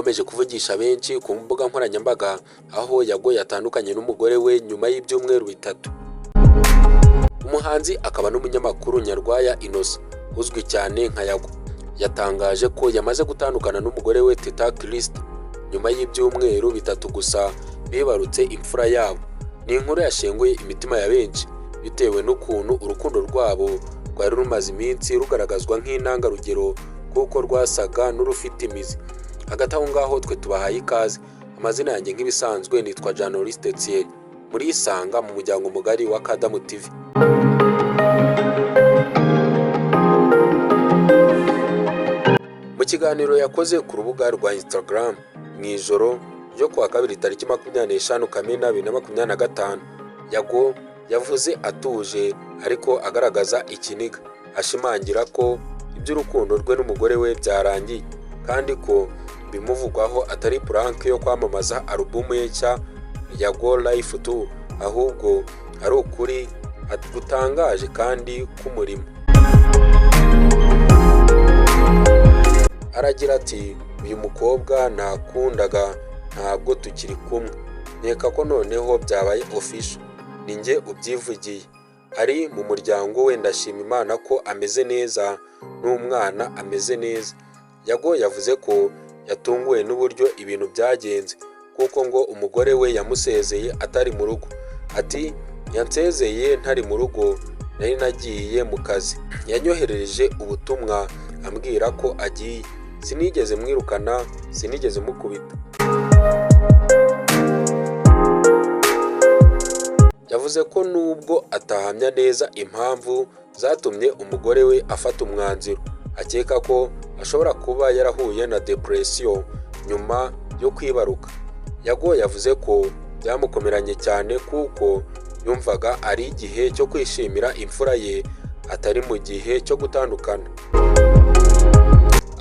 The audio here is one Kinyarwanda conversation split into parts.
ikomeje kuvugisha benshi ku mbuga nkoranyambaga, aho Yago yatandukanye n'umugore we nyuma y'ibyumweru bitatu. Umuhanzi akaba n'umunyamakuru Nyarwaya Innocent uzwi cyane nka Yago yatangaje ko yamaze gutandukana n'umugore we Teta Christa nyuma y'ibyumweru bitatu gusa bibarutse imfura yabo. Ni inkuru yashenguye imitima ya benshi bitewe n'ukuntu urukundo rwabo rwari rumaze iminsi rugaragazwa nk'intangarugero kuko rwasaga n'urufite imizi. Hagati aho ngaho twe tubahaye ikaze. Amazina yanjye nk'ibisanzwe nitwa Journaliste Thierry, muri isanga mu muryango mugari wa Kadamu TV. Mu kiganiro yakoze ku rubuga rwa Instagram mu ijoro ryo kuwa kabiri tariki 25 Kamena 2025, Yago yavuze atuje ariko agaragaza ikiniga, ashimangira ko iby'urukundo rwe n'umugore we byarangiye kandi ko bimuvugwaho atari prank yo kwamamaza album ye nshya Yago Life 2, ahubwo ari ukuri gutangaje kandi k'umurimo. Aragira ati uyu mukobwa nakundaga ntabwo tukiri kumwe, nkeka ko noneho byabaye official, ninjye ubyivugiye, ari mu muryango we, ndashima Imana ko ameze neza n'umwana ameze neza. Yago yavuze ko yatunguwe n'uburyo ibintu byagenze kuko ngo umugore we yamusezeye atari mu rugo. Ati yansezeye ntari mu rugo, nari nagiye mu kazi, yanyoherereje ubutumwa ambwira ko agiye, sinigeze mwirukana, sinigeze mukubita. Yavuze ko nubwo atahamya neza impamvu zatumye umugore we afata umwanzuro, akeka ko ashobora kuba yarahuye na depression nyuma yo kwibaruka. Yago yavuze ko byamukomeranye cyane kuko yumvaga ari igihe cyo kwishimira imfura ye atari mu gihe cyo gutandukana.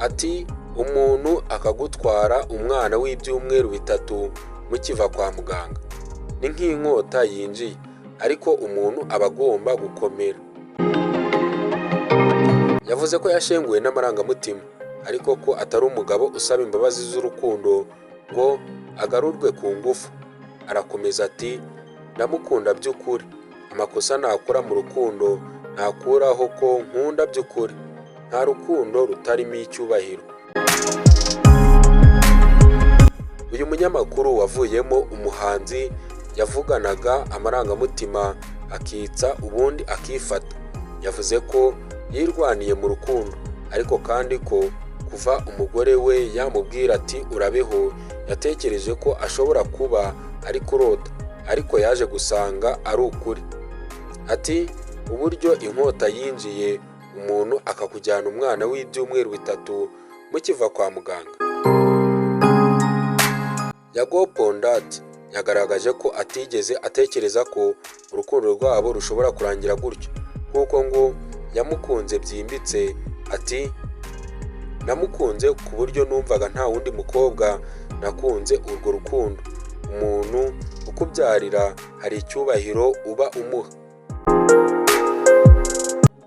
Ati umuntu akagutwara umwana w'ibyumweru bitatu mukiva kwa muganga ni nk'inkota yinjiye, ariko umuntu aba agomba gukomera. Yavuze ko yashenguwe n'amarangamutima ariko ko atari umugabo usaba imbabazi z'urukundo ngo agarurwe ku ngufu. Arakomeza ati ndamukunda by'ukuri, amakosa nakora mu rukundo ntakuraho ko nkunda by'ukuri, nta rukundo rutarimo icyubahiro. Uyu munyamakuru wavuyemo umuhanzi yavuganaga amarangamutima akitsa ubundi akifata. Yavuze ko yirwaniye mu rukundo ariko kandi ko kuva umugore we yamubwira ati urabeho yatekereje ko ashobora kuba ari kurota, ariko yaje gusanga ari ukuri. Ati uburyo inkota yinjiye umuntu akakujyana umwana w'ibyumweru bitatu mukiva kwa muganga. Yago Pondat yagaragaje ko atigeze atekereza ko urukundo rwabo rushobora kurangira gutyo kuko ngo yamukunze byimbitse. Ati namukunze ku buryo numvaga nta wundi mukobwa nakunze urwo rukundo. Umuntu ukubyarira hari icyubahiro uba umuha.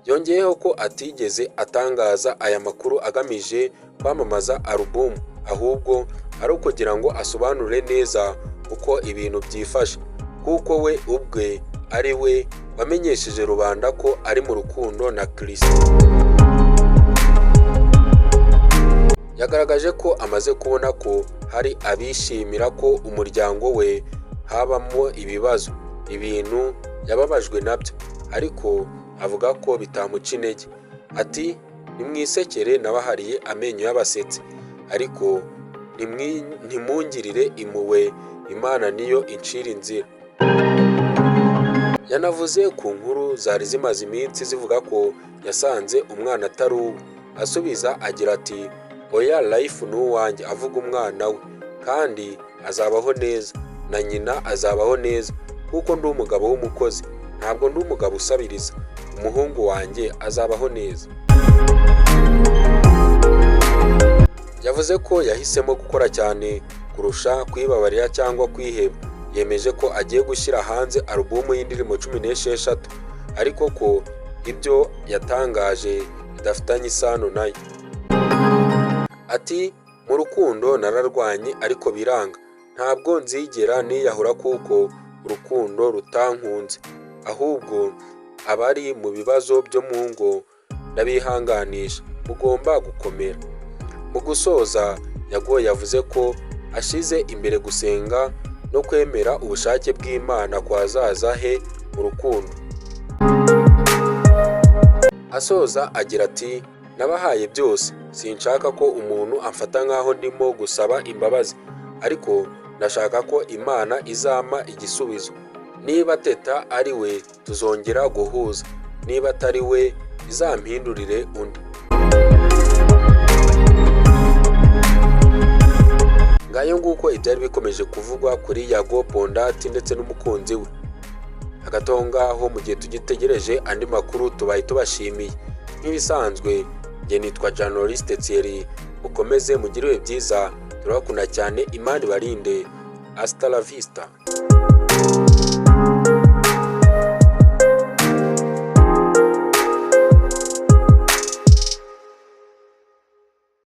Yongeyeho ko atigeze atangaza aya makuru agamije kwamamaza album, ahubwo ari ukugira ngo asobanure neza uko ibintu byifashe kuko we ubwe ari we wamenyesheje rubanda ko ari mu rukundo na Christa. Yagaragaje ko amaze kubona ko hari abishimira ko umuryango we habamo ibibazo, ibintu yababajwe nabyo, ariko avuga ko bitamuca intege. Ati nimwisekere nabahariye amenyo y'abasetsi, ariko ntimungirire impuhwe, Imana niyo incira inzira. Yanavuze ku nkuru zari zimaze iminsi zivuga ko yasanze umwana atari uwe, asubiza agira ati oya Life ni uwanjye, avuga umwana we kandi azabaho neza na nyina azabaho neza kuko ndi umugabo w'umukozi, ntabwo ndi umugabo usabiriza, umuhungu wanjye azabaho neza. Yavuze ko yahisemo gukora cyane kurusha kwibabarira cyangwa kwiheba. Yemeje ko agiye gushyira hanze album y'indirimbo 16, ariko ko ibyo yatangaje bidafitanye isano nayo. Ati mu rukundo nararwanye ariko biranga, ntabwo nzigera niyahura kuko urukundo rutankunze, ahubwo abari mu bibazo byo mu ngo ndabihanganisha, mugomba gukomera. Mu gusoza, Yago yavuze ko ashyize imbere gusenga no kwemera ubushake bw'Imana kwazaza he mu rukundo. Asoza agira ati, nabahaye byose, sinshaka ko umuntu amfata nk'aho ndimo gusaba imbabazi, ariko ndashaka ko Imana izampa igisubizo. Niba Teta ari we tuzongera guhuza, niba atari we izampindurire undi. Ngayo nguko ibyari bikomeje kuvugwa kuri Yago Pondati ndetse n'umukunzi we. Hagati aho ngaho mu gihe tugitegereje andi makuru tubaye tubashimiye. Nk'ibisanzwe njye nitwa Journaliste Thierry, mukomeze mugire ibihe byiza, turabakunda cyane, Imana ibarinde. Hasta la vista.